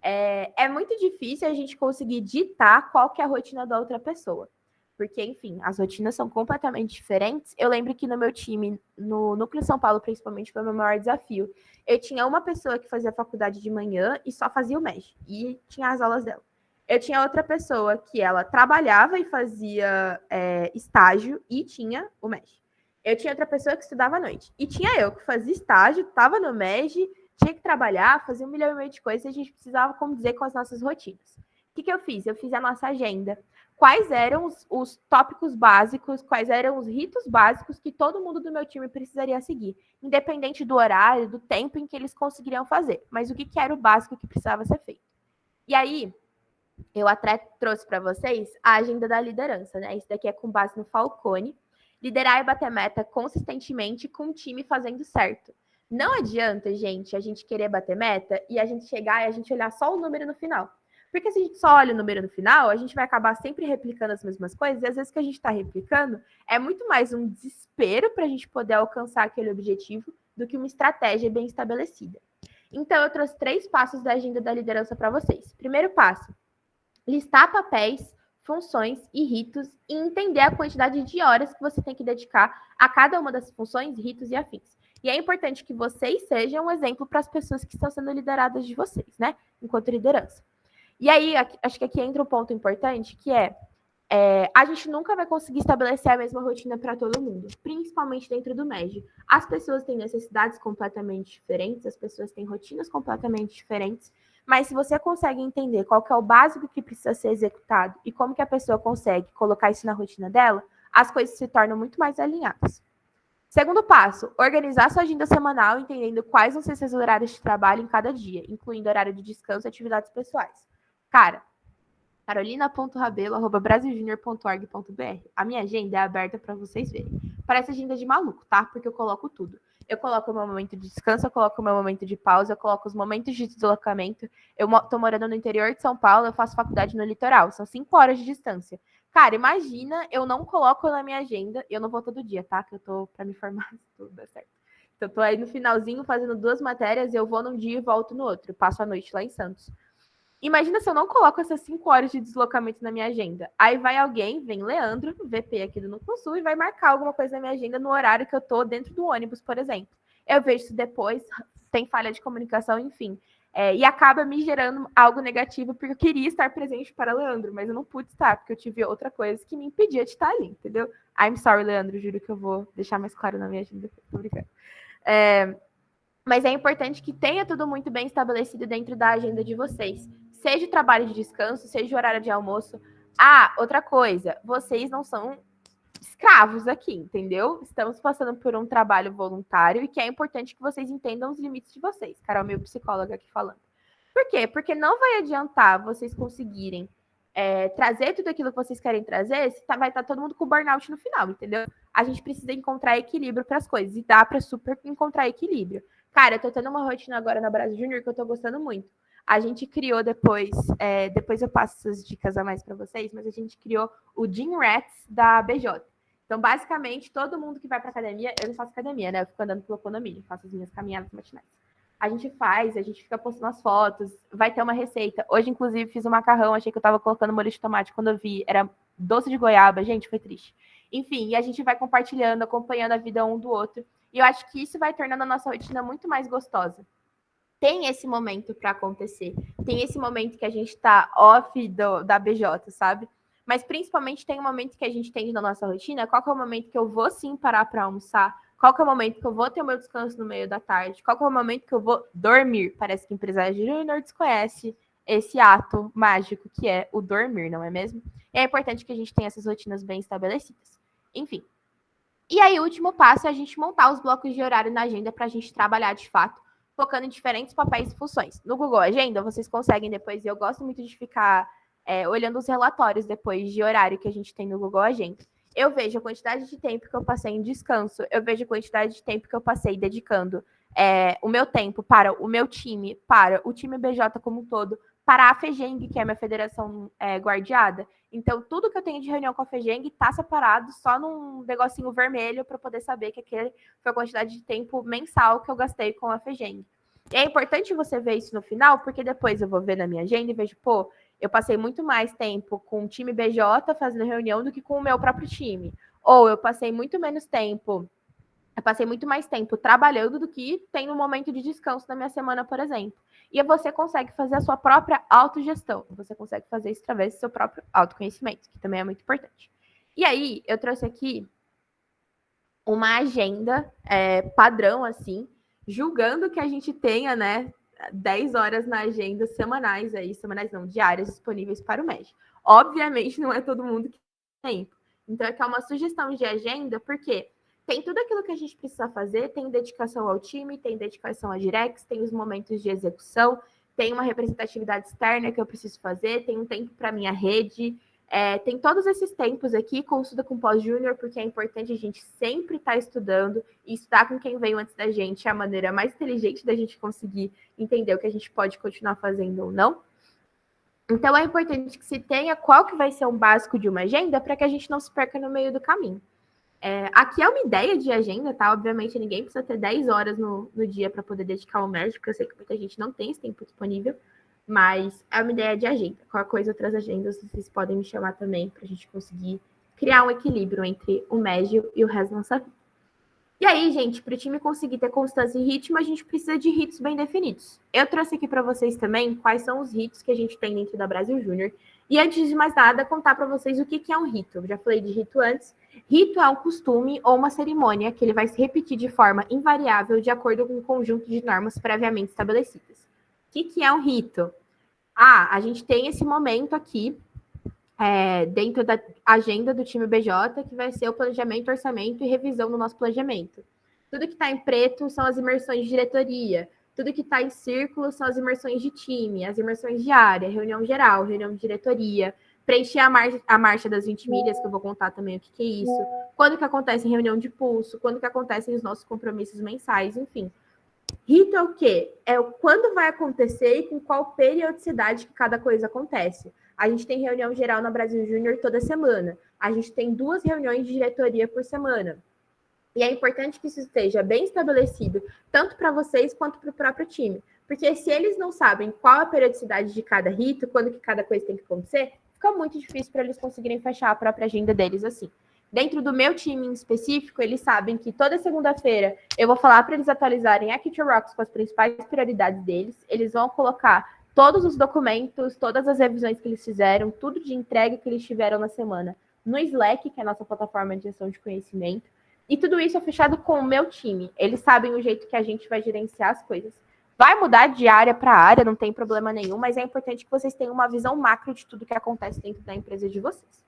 É muito difícil a gente conseguir ditar qual que é a rotina da outra pessoa. Porque, enfim, as rotinas são completamente diferentes. Eu lembro que no meu time, no Núcleo São Paulo, principalmente, foi o meu maior desafio. Eu tinha uma pessoa que fazia faculdade de manhã e só fazia o MEG. E tinha as aulas dela. Eu tinha outra pessoa que ela trabalhava e fazia estágio e tinha o MEG. Eu tinha outra pessoa que estudava à noite. E tinha eu que fazia estágio, estava no MEG, tinha que trabalhar, fazia 1 milhão e meio de coisas e a gente precisava condizer com as nossas rotinas. O que eu fiz? Eu fiz a nossa agenda. Quais eram os tópicos básicos, quais eram os ritos básicos que todo mundo do meu time precisaria seguir, independente do horário, do tempo em que eles conseguiriam fazer. Mas o que era o básico que precisava ser feito? E aí, eu até trouxe para vocês a agenda da liderança, né? Isso daqui é com base no Falcone. Liderar e bater meta consistentemente com o time fazendo certo. Não adianta, gente, a gente querer bater meta e a gente chegar e a gente olhar só o número no final. Porque se a gente só olha o número no final, a gente vai acabar sempre replicando as mesmas coisas, e às vezes o que a gente está replicando é muito mais um desespero para a gente poder alcançar aquele objetivo do que uma estratégia bem estabelecida. Então, eu trouxe 3 passos da agenda da liderança para vocês. Primeiro passo, listar papéis, funções e ritos e entender a quantidade de horas que você tem que dedicar a cada uma das funções, ritos e afins. E é importante que vocês sejam um exemplo para as pessoas que estão sendo lideradas de vocês, né? Enquanto liderança. E aí, acho que aqui entra um ponto importante, que a gente nunca vai conseguir estabelecer a mesma rotina para todo mundo, principalmente dentro do MEG. As pessoas têm necessidades completamente diferentes, as pessoas têm rotinas completamente diferentes, mas se você consegue entender qual que é o básico que precisa ser executado e como que a pessoa consegue colocar isso na rotina dela, as coisas se tornam muito mais alinhadas. Segundo passo, organizar sua agenda semanal, entendendo quais vão ser seus horários de trabalho em cada dia, incluindo horário de descanso e atividades pessoais. Cara, carolina.rabelo@brasiljunior.org.br. A minha agenda é aberta para vocês verem. Parece agenda de maluco, tá? Porque eu coloco tudo. Eu coloco o meu momento de descanso, eu coloco o meu momento de pausa, eu coloco os momentos de deslocamento. Eu tô morando no interior de São Paulo, eu faço faculdade no litoral. São 5 horas de distância. Cara, imagina, eu não coloco na minha agenda, eu não vou todo dia, tá? Que eu tô para me formar, se tudo der certo. Então, eu tô aí no finalzinho fazendo 2 matérias, eu vou num dia e volto no outro. Eu passo a noite lá em Santos. Imagina se eu não coloco essas 5 horas de deslocamento na minha agenda. Aí vai alguém, vem Leandro, VP aqui do Núcleo Sul, e vai marcar alguma coisa na minha agenda no horário que eu tô dentro do ônibus, por exemplo. Eu vejo isso depois, tem falha de comunicação, enfim. E acaba me gerando algo negativo, porque eu queria estar presente para Leandro, mas eu não pude estar, porque eu tive outra coisa que me impedia de estar ali, entendeu? I'm sorry, Leandro, juro que eu vou deixar mais claro na minha agenda. Tô brincando. Mas é importante que tenha tudo muito bem estabelecido dentro da agenda de vocês. Seja o trabalho de descanso, seja o horário de almoço. Ah, outra coisa, vocês não são escravos aqui, entendeu? Estamos passando por um trabalho voluntário e que é importante que vocês entendam os limites de vocês. Carol, meu psicóloga aqui falando. Por quê? Porque não vai adiantar vocês conseguirem trazer tudo aquilo que vocês querem trazer, se vai estar todo mundo com burnout no final, entendeu? A gente precisa encontrar equilíbrio para as coisas e dá para super encontrar equilíbrio. Cara, eu tô tendo uma rotina agora na Brasil Júnior que eu tô gostando muito. A gente criou depois eu passo essas dicas a mais para vocês, mas a gente criou o Gym Rats da BJ. Então, basicamente, todo mundo que vai para academia, eu não faço academia, né? Eu fico andando pelo condomínio, faço as minhas caminhadas matinais. A gente fica postando as fotos, vai ter uma receita. Hoje, inclusive, fiz um macarrão, achei que eu tava colocando molho de tomate quando eu vi, era doce de goiaba, gente, foi triste. Enfim, e a gente vai compartilhando, acompanhando a vida um do outro. E eu acho que isso vai tornando a nossa rotina muito mais gostosa. Tem esse momento para acontecer. Tem esse momento que a gente tá off da BJ, sabe? Mas principalmente tem um momento que a gente tem na nossa rotina. Qual que é o momento que eu vou sim parar para almoçar? Qual que é o momento que eu vou ter o meu descanso no meio da tarde? Qual que é o momento que eu vou dormir? Parece que empresário júnior desconhece esse ato mágico que é o dormir, não é mesmo? E é importante que a gente tenha essas rotinas bem estabelecidas. Enfim. E aí, o último passo é a gente montar os blocos de horário na agenda para a gente trabalhar de fato, focando em diferentes papéis e funções. No Google Agenda, vocês conseguem depois, e eu gosto muito de ficar olhando os relatórios depois de horário que a gente tem no Google Agenda. Eu vejo a quantidade de tempo que eu passei em descanso, eu vejo a quantidade de tempo que eu passei dedicando o meu tempo para o meu time, para o time BJ como um todo, para a FEGENG, que é a minha federação guardiada. Então, tudo que eu tenho de reunião com a FEGENG está separado só num negocinho vermelho para poder saber que aquele foi a quantidade de tempo mensal que eu gastei com a FEGENG. E é importante você ver isso no final, porque depois eu vou ver na minha agenda e vejo, pô, eu passei muito mais tempo com o time BJ fazendo reunião do que com o meu próprio time. Ou eu passei muito mais tempo trabalhando do que tem no momento de descanso na minha semana, por exemplo. E você consegue fazer a sua própria autogestão. Você consegue fazer isso através do seu próprio autoconhecimento, que também é muito importante. E aí, eu trouxe aqui uma agenda padrão, assim, julgando que a gente tenha, né, 10 horas na agenda semanais não, diárias disponíveis para o MEG. Obviamente, não é todo mundo que tem tempo. Então, aqui é uma sugestão de agenda, porque tem tudo aquilo que a gente precisa fazer, tem dedicação ao time, tem dedicação a directs, tem os momentos de execução, tem uma representatividade externa que eu preciso fazer, tem um tempo para minha rede, tem todos esses tempos aqui, consulta com pós-júnior, porque é importante a gente sempre estar estudando e estudar com quem veio antes da gente, é a maneira mais inteligente da gente conseguir entender o que a gente pode continuar fazendo ou não. Então, é importante que se tenha qual que vai ser um básico de uma agenda para que a gente não se perca no meio do caminho. Aqui é uma ideia de agenda, tá? Obviamente, ninguém precisa ter 10 horas no dia para poder dedicar ao MERJ, porque eu sei que muita gente não tem esse tempo disponível, mas é uma ideia de agenda. Qualquer coisa, outras agendas, vocês podem me chamar também para a gente conseguir criar um equilíbrio entre o MERJ e o resto da nossa vida. E aí, gente, para o time conseguir ter constância e ritmo, a gente precisa de ritos bem definidos. Eu trouxe aqui para vocês também quais são os ritos que a gente tem dentro da Brasil Júnior. E antes de mais nada, contar para vocês o que é um rito. Eu já falei de rito antes. Rito é um costume ou uma cerimônia que ele vai se repetir de forma invariável de acordo com um conjunto de normas previamente estabelecidas. O que é um rito? A gente tem esse momento aqui, dentro da agenda do time BJ, que vai ser o planejamento, orçamento e revisão do nosso planejamento. Tudo que está em preto são as imersões de diretoria. Tudo que está em círculo são as imersões de time, as imersões de área, reunião geral, reunião de diretoria, preencher a marcha das 20 milhas, que eu vou contar também o que é isso, quando que acontece reunião de pulso, quando que acontecem os nossos compromissos mensais, enfim. Rito é o quê? É o quando vai acontecer e com qual periodicidade que cada coisa acontece. A gente tem reunião geral na Brasil Júnior toda semana. A gente tem 2 reuniões de diretoria por semana. E é importante que isso esteja bem estabelecido, tanto para vocês quanto para o próprio time. Porque se eles não sabem qual a periodicidade de cada rito, quando que cada coisa tem que acontecer, fica muito difícil para eles conseguirem fechar a própria agenda deles assim. Dentro do meu time em específico, eles sabem que toda segunda-feira eu vou falar para eles atualizarem a Culture Rocks com as principais prioridades deles. Eles vão colocar todos os documentos, todas as revisões que eles fizeram, tudo de entrega que eles tiveram na semana no Slack, que é a nossa plataforma de gestão de conhecimento. E tudo isso é fechado com o meu time. Eles sabem o jeito que a gente vai gerenciar as coisas. Vai mudar de área para área, não tem problema nenhum, mas é importante que vocês tenham uma visão macro de tudo que acontece dentro da empresa de vocês.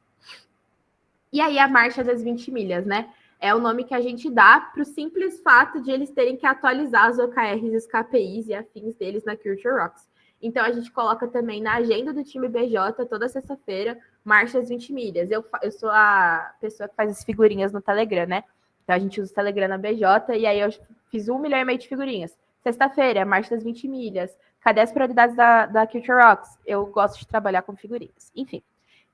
E aí a marcha das 20 milhas, né? É o nome que a gente dá para o simples fato de eles terem que atualizar as OKRs, os KPIs e afins deles na Culture Rocks. Então, a gente coloca também na agenda do time BJ, toda sexta-feira, marcha das 20 milhas. Eu sou a pessoa que faz as figurinhas no Telegram, né? Então, a gente usa o Telegram na BJ, e aí eu fiz 1,5 milhão de figurinhas. Sexta-feira, marcha das 20 milhas. Cadê as prioridades da Culture Rocks? Eu gosto de trabalhar com figurinhas. Enfim.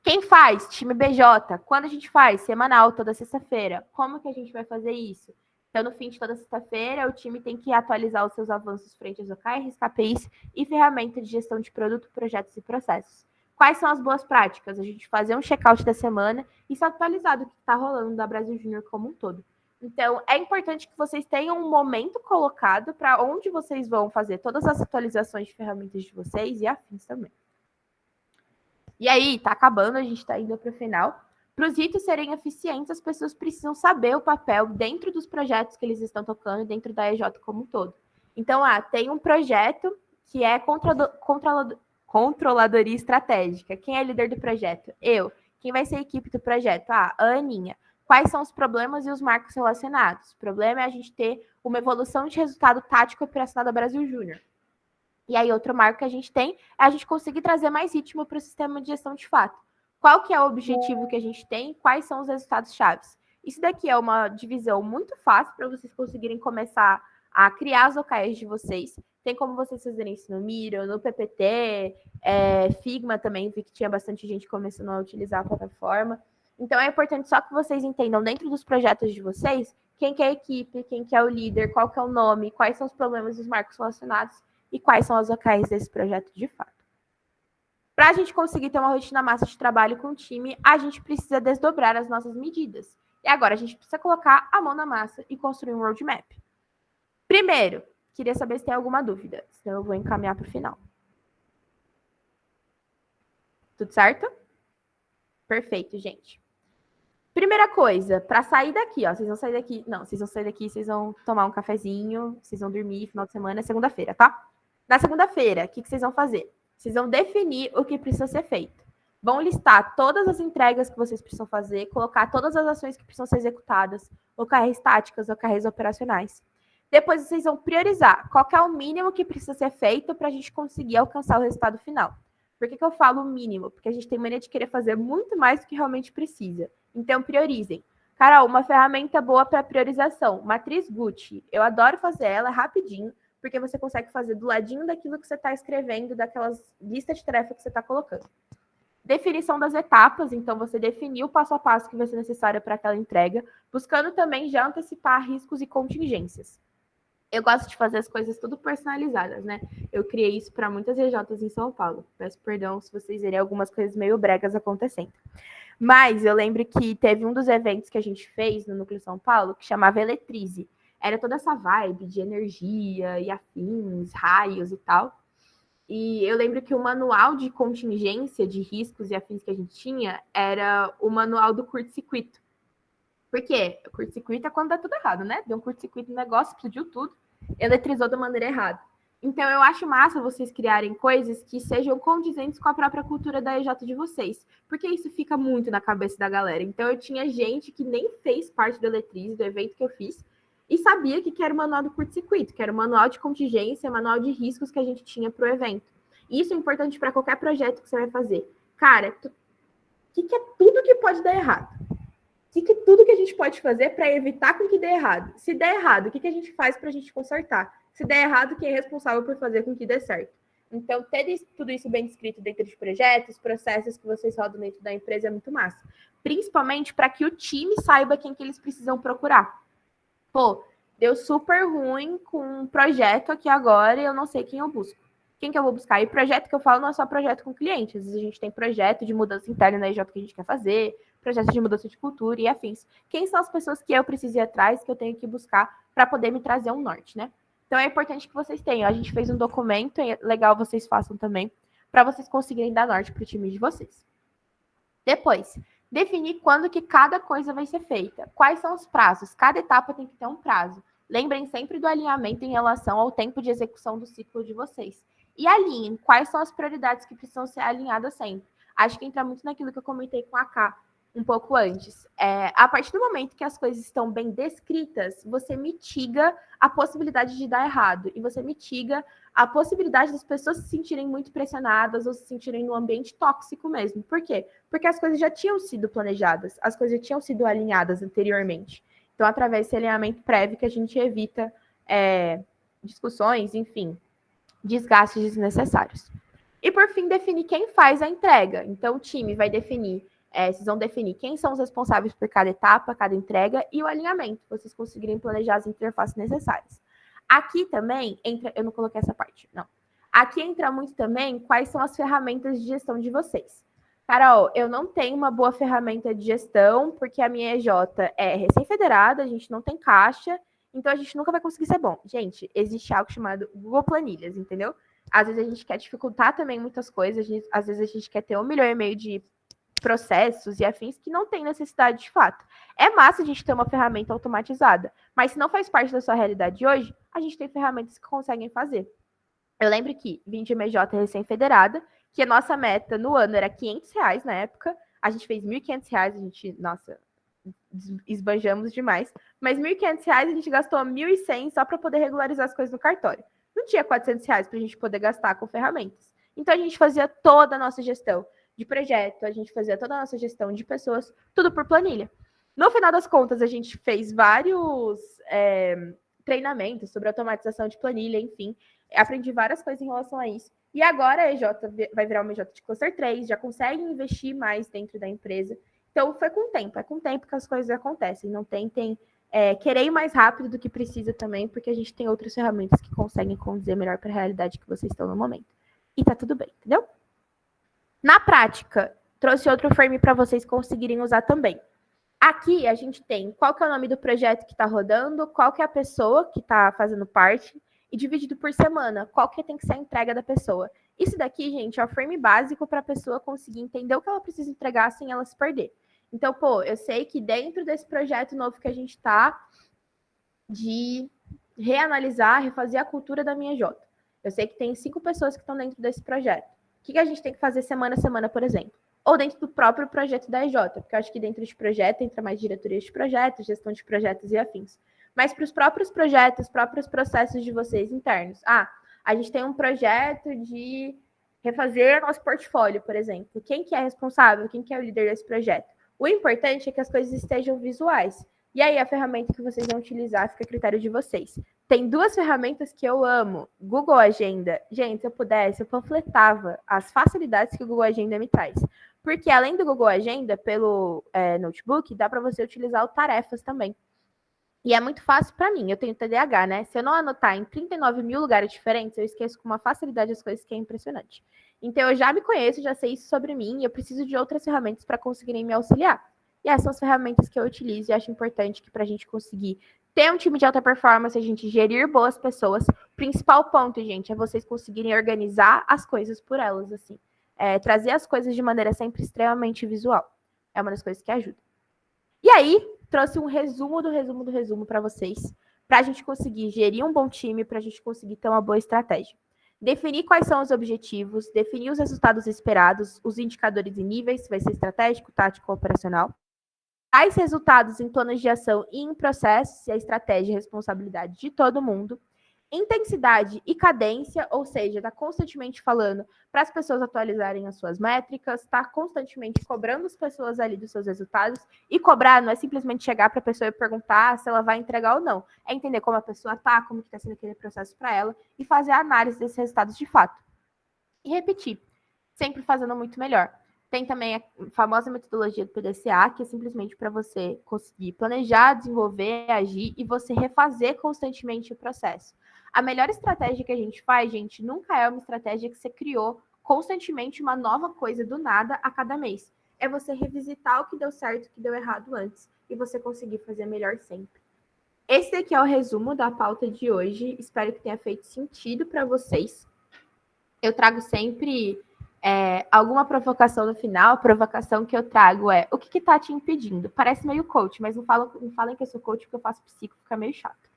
Quem faz? Time BJ. Quando a gente faz? Semanal, toda sexta-feira. Como que a gente vai fazer isso? Então, no fim de toda sexta-feira, o time tem que atualizar os seus avanços frente às OKRs, KPIs e ferramentas de gestão de produto, projetos e processos. Quais são as boas práticas? A gente fazer um check-out da semana e se atualizar do que está rolando da Brasil Júnior como um todo. Então, é importante que vocês tenham um momento colocado para onde vocês vão fazer todas as atualizações de ferramentas de vocês e afins também. E aí, tá acabando, a gente tá indo para o final. Para os ritos serem eficientes, as pessoas precisam saber o papel dentro dos projetos que eles estão tocando, dentro da EJ como um todo. Então, tem um projeto que é controladoria estratégica. Quem é líder do projeto? Eu. Quem vai ser a equipe do projeto? A Aninha. Quais são os problemas e os marcos relacionados? O problema é a gente ter uma evolução de resultado tático operacional da Brasil Júnior. E aí, outro marco que a gente tem é a gente conseguir trazer mais ritmo para o sistema de gestão de fato. Qual que é o objetivo que a gente tem? Quais são os resultados chaves? Isso daqui é uma divisão muito fácil para vocês conseguirem começar a criar as OKRs de vocês. Tem como vocês fazerem isso no Miro, no PPT, Figma também, vi que tinha bastante gente começando a utilizar a plataforma. Então, é importante só que vocês entendam dentro dos projetos de vocês quem que é a equipe, quem que é o líder, qual que é o nome, quais são os problemas e os marcos relacionados e quais são as OKRs desse projeto de fato. Para a gente conseguir ter uma rotina massa de trabalho com o time, a gente precisa desdobrar as nossas medidas. E agora a gente precisa colocar a mão na massa e construir um roadmap. Primeiro, queria saber se tem alguma dúvida, senão eu vou encaminhar para o final. Tudo certo? Perfeito, gente. Primeira coisa, para sair daqui, vocês vão sair daqui. Não, vocês vão sair daqui, vocês vão tomar um cafezinho, vocês vão dormir, final de semana, segunda-feira, tá? Na segunda-feira, o que vocês vão fazer? Vocês vão definir o que precisa ser feito. Vão listar todas as entregas que vocês precisam fazer, colocar todas as ações que precisam ser executadas, OKRs táticas, OKRs operacionais. Depois vocês vão priorizar qual que é o mínimo que precisa ser feito para a gente conseguir alcançar o resultado final. Por que eu falo mínimo? Porque a gente tem mania de querer fazer muito mais do que realmente precisa. Então, priorizem. Carol, uma ferramenta boa para priorização. Matriz Gucci. Eu adoro fazer ela rapidinho, porque você consegue fazer do ladinho daquilo que você está escrevendo, daquelas listas de tarefas que você está colocando. Definição das etapas, então você definiu o passo a passo que vai ser necessário para aquela entrega, buscando também já antecipar riscos e contingências. Eu gosto de fazer as coisas tudo personalizadas, né? Eu criei isso para muitas EJs em São Paulo. Peço perdão se vocês verem algumas coisas meio bregas acontecendo. Mas eu lembro que teve um dos eventos que a gente fez no Núcleo São Paulo, que chamava Eletrize. Era toda essa vibe de energia e afins, raios e tal. E eu lembro que o manual de contingência de riscos e afins que a gente tinha era o manual do curto-circuito. Por quê? O curto-circuito é quando dá tudo errado, né? Deu um curto-circuito no negócio, explodiu tudo, eletrizou da maneira errada. Então, eu acho massa vocês criarem coisas que sejam condizentes com a própria cultura da EJ de vocês, porque isso fica muito na cabeça da galera. Então, eu tinha gente que nem fez parte do Eletrize, do evento que eu fiz, e sabia que era o manual do curto-circuito, que era o manual de contingência, manual de riscos que a gente tinha para o evento. Isso é importante para qualquer projeto que você vai fazer. Cara, o que é tudo que pode dar errado? O que é tudo que a gente pode fazer para evitar com que dê errado? Se der errado, o que a gente faz para a gente consertar? Se der errado, quem é responsável por fazer com que dê certo? Então, ter tudo isso bem descrito dentro de projetos, processos que vocês rodam dentro da empresa é muito massa. Principalmente para que o time saiba quem que eles precisam procurar. Pô, deu super ruim com um projeto aqui agora e eu não sei quem eu busco. Quem que eu vou buscar? E projeto que eu falo não é só projeto com cliente. Às vezes a gente tem projeto de mudança interna na EJ que a gente quer fazer, projeto de mudança de cultura e afins. Quem são as pessoas que eu preciso ir atrás, que eu tenho que buscar para poder me trazer um norte, né? Então é importante que vocês tenham. A gente fez um documento, é legal vocês façam também, para vocês conseguirem dar norte para o time de vocês. Depois, definir quando que cada coisa vai ser feita. Quais são os prazos? Cada etapa tem que ter um prazo. Lembrem sempre do alinhamento em relação ao tempo de execução do ciclo de vocês. E alinhem quais são as prioridades que precisam ser alinhadas sempre. Acho que entra muito naquilo que eu comentei com a Ká um pouco antes. A partir do momento que as coisas estão bem descritas, você mitiga a possibilidade de dar errado. E você mitiga a possibilidade das pessoas se sentirem muito pressionadas ou se sentirem num ambiente tóxico mesmo. Por quê? Porque as coisas já tinham sido planejadas, as coisas já tinham sido alinhadas anteriormente. Então, através desse alinhamento prévio que a gente evita discussões, enfim, desgastes desnecessários. E, por fim, definir quem faz a entrega. Então, o time vai definir, vocês vão definir quem são os responsáveis por cada etapa, cada entrega e o alinhamento, para vocês conseguirem planejar as interfaces necessárias. Aqui também entra, eu não coloquei essa parte, não. Aqui entra muito também quais são as ferramentas de gestão de vocês. Carol, eu não tenho uma boa ferramenta de gestão, porque a minha EJ é recém-federada, a gente não tem caixa, então a gente nunca vai conseguir ser bom. Gente, existe algo chamado Google Planilhas, entendeu? Às vezes a gente quer dificultar também muitas coisas, às vezes a gente quer ter 1,5 milhão de processos e afins que não tem necessidade de fato. É massa a gente ter uma ferramenta automatizada, mas se não faz parte da sua realidade de hoje, a gente tem ferramentas que conseguem fazer. Eu lembro que vim de uma EJ recém-federada, que a nossa meta no ano era R$500 na época, a gente fez R$1.500, a gente, nossa, esbanjamos demais, mas R$1.500 a gente gastou R$1.100 só para poder regularizar as coisas no cartório. Não tinha R$400 para a gente poder gastar com ferramentas. Então a gente fazia toda a nossa gestão de projeto, a gente fazia toda a nossa gestão de pessoas, tudo por planilha. No final das contas, a gente fez vários treinamentos sobre automatização de planilha, enfim, aprendi várias coisas em relação a isso. E agora a EJ vai virar uma EJ de Cluster 3, já consegue investir mais dentro da empresa. Então, foi com o tempo, é com o tempo que as coisas acontecem. Não tentem querer ir mais rápido do que precisa também, porque a gente tem outras ferramentas que conseguem conduzir melhor para a realidade que vocês estão no momento. E tá tudo bem, entendeu? Na prática, trouxe outro frame para vocês conseguirem usar também. Aqui a gente tem qual que é o nome do projeto que está rodando, qual que é a pessoa que está fazendo parte, e dividido por semana, qual que tem que ser a entrega da pessoa. Isso daqui, gente, é o frame básico para a pessoa conseguir entender o que ela precisa entregar sem ela se perder. Então, pô, eu sei que dentro desse projeto novo que a gente está, de reanalisar, refazer a cultura da minha J. Eu sei que tem 5 pessoas que estão dentro desse projeto. O que a gente tem que fazer semana a semana, por exemplo? Ou dentro do próprio projeto da EJ, porque eu acho que dentro de projeto entra mais diretoria de projetos, gestão de projetos e afins. mas para os próprios projetos, próprios processos de vocês internos. A gente tem um projeto de refazer nosso portfólio, por exemplo. Quem que é responsável? Quem que é o líder desse projeto? O importante é que as coisas estejam visuais. E aí a ferramenta que vocês vão utilizar fica a critério de vocês. Tem 2 ferramentas que eu amo. Google Agenda. Gente, se eu pudesse, eu panfletava as facilidades que o Google Agenda me traz. Porque além do Google Agenda, pelo notebook, dá para você utilizar o Tarefas também. E é muito fácil para mim, eu tenho TDAH, né? Se eu não anotar em 39 mil lugares diferentes, eu esqueço com uma facilidade as coisas que é impressionante. Então eu já me conheço, já sei isso sobre mim, e eu preciso de outras ferramentas para conseguirem me auxiliar. E essas são as ferramentas que eu utilizo e acho importante que para a gente conseguir ter um time de alta performance, a gente gerir boas pessoas, o principal ponto, gente, é vocês conseguirem organizar as coisas por elas, assim. Trazer as coisas de maneira sempre extremamente visual. É uma das coisas que ajuda. E aí, trouxe um resumo do resumo para vocês, para a gente conseguir gerir um bom time, para a gente conseguir ter uma boa estratégia. Definir quais são os objetivos, definir os resultados esperados, os indicadores e níveis, se vai ser estratégico, tático ou operacional. Tais resultados em planos de ação e em processos, e a estratégia e responsabilidade de todo mundo. Intensidade e cadência, ou seja, está constantemente falando para as pessoas atualizarem as suas métricas, está constantemente cobrando as pessoas ali dos seus resultados, e cobrar não é simplesmente chegar para a pessoa e perguntar se ela vai entregar ou não, é entender como a pessoa está, como está sendo aquele processo para ela, e fazer a análise desses resultados de fato. E repetir, sempre fazendo muito melhor. Tem também a famosa metodologia do PDCA, que é simplesmente para você conseguir planejar, desenvolver, agir e você refazer constantemente o processo. A melhor estratégia que a gente faz, gente, nunca é uma estratégia que você criou constantemente uma nova coisa do nada a cada mês. É você revisitar o que deu certo, o que deu errado antes e você conseguir fazer melhor sempre. Esse daqui é o resumo da pauta de hoje. Espero que tenha feito sentido para vocês. Eu trago sempre alguma provocação no final. A provocação que eu trago é: o que está te impedindo? Parece meio coach, mas não falem que eu sou coach porque eu faço psico, fica meio chato.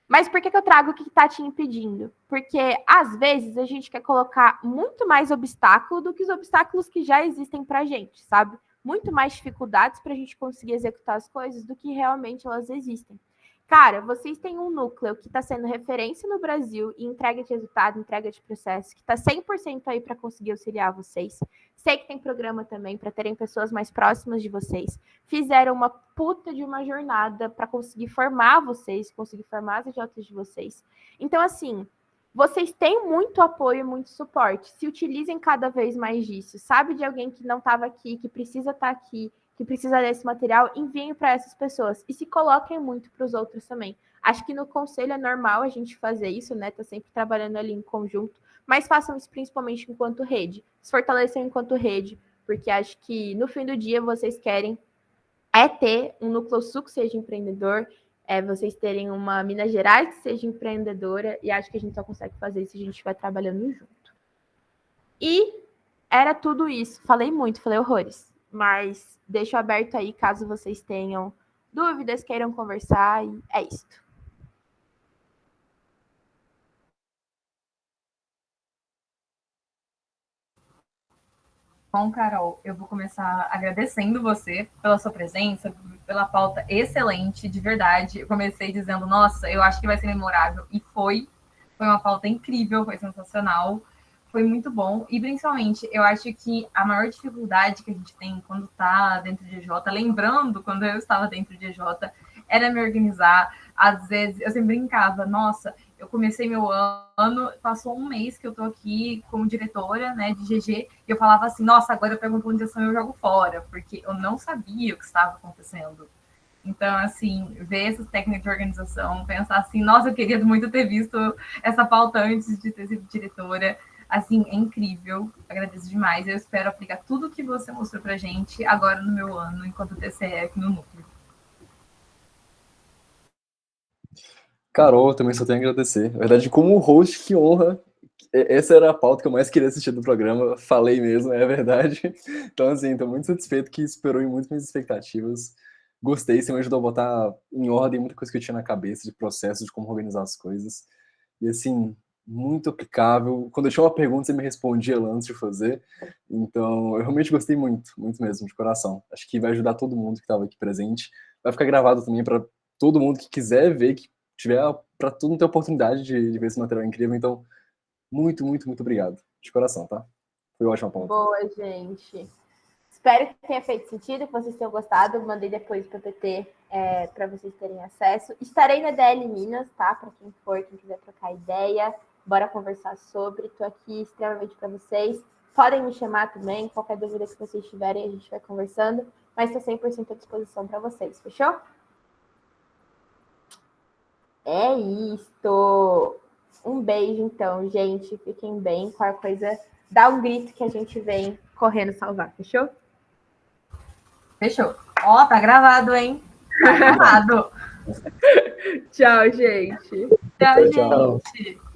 Mas por que eu trago o que está te impedindo? Porque, às vezes, a gente quer colocar muito mais obstáculo do que os obstáculos que já existem para a gente, sabe? Muito mais dificuldades para a gente conseguir executar as coisas do que realmente elas existem. Cara, vocês têm um núcleo que está sendo referência no Brasil em entrega de resultado, entrega de processo, que está 100% aí para conseguir auxiliar vocês. Sei que tem programa também para terem pessoas mais próximas de vocês. Fizeram uma puta de uma jornada para conseguir formar vocês, conseguir formar as idiotas de vocês. Então, assim, vocês têm muito apoio, muito suporte. Se utilizem cada vez mais disso. Sabe de alguém que não estava aqui, que precisa estar aqui, que precisa desse material, enviem para essas pessoas e se coloquem muito para os outros também. Acho que no conselho é normal a gente fazer isso, né? Tá sempre trabalhando ali em conjunto, mas façam isso principalmente enquanto rede. Se fortaleçam enquanto rede, porque acho que no fim do dia vocês querem ter um núcleo sul que seja empreendedor, vocês terem uma Minas Gerais que seja empreendedora, e acho que a gente só consegue fazer isso se a gente estiver trabalhando junto. E era tudo isso. Falei muito, falei horrores, mas deixo aberto aí caso vocês tenham dúvidas, queiram conversar, e é isso. Bom, Carol, eu vou começar agradecendo você pela sua presença, pela pauta excelente, de verdade. Eu comecei dizendo, nossa, eu acho que vai ser memorável, e foi uma pauta incrível, foi sensacional. Foi muito bom, e principalmente, eu acho que a maior dificuldade que a gente tem quando está dentro de EJ, lembrando quando eu estava dentro de EJ, era me organizar. Às vezes, eu sempre brincava, nossa, eu comecei meu ano, passou um mês que eu tô aqui como diretora, né, de GG, e eu falava assim, nossa, agora eu pego uma planificação e eu jogo fora, porque eu não sabia o que estava acontecendo. Então, assim, ver essas técnicas de organização, pensar assim, nossa, eu queria muito ter visto essa pauta antes de ter sido diretora. Assim, é incrível, agradeço demais. Eu espero aplicar tudo que você mostrou pra gente agora no meu ano, enquanto TCE aqui no Núcleo. Carol, também só tenho a agradecer. Na verdade, como host, que honra. Essa era a pauta que eu mais queria assistir do programa. Falei mesmo, é verdade. Então, assim, estou muito satisfeito que superou em muito minhas expectativas. Gostei, você me ajudou a botar em ordem muita coisa que eu tinha na cabeça, de processo, de como organizar as coisas. E, assim, muito aplicável. Quando eu tinha uma pergunta, você me respondia antes de fazer. Então, eu realmente gostei muito, muito mesmo, de coração. Acho que vai ajudar todo mundo que estava aqui presente. Vai ficar gravado também para todo mundo que quiser ver, que tiver, para todo mundo ter a oportunidade de ver esse material incrível. Então, muito, muito, muito obrigado. De coração, tá? Foi ótima pauta. Boa, gente. Espero que tenha feito sentido, que vocês tenham gostado. Mandei depois para o PPT para vocês terem acesso. Estarei na DL Minas, tá? Para quem for, quem quiser trocar ideia, bora conversar sobre. Estou aqui extremamente para vocês. Podem me chamar também, qualquer dúvida que vocês tiverem, a gente vai conversando. Mas estou 100% à disposição para vocês, fechou? É isto. Um beijo, então, gente. Fiquem bem. Qualquer coisa, dá um grito que a gente vem correndo salvar, fechou? Fechou. Ó, tá gravado, hein? Tá gravado. Tchau, gente. Tchau, Tchau. gente.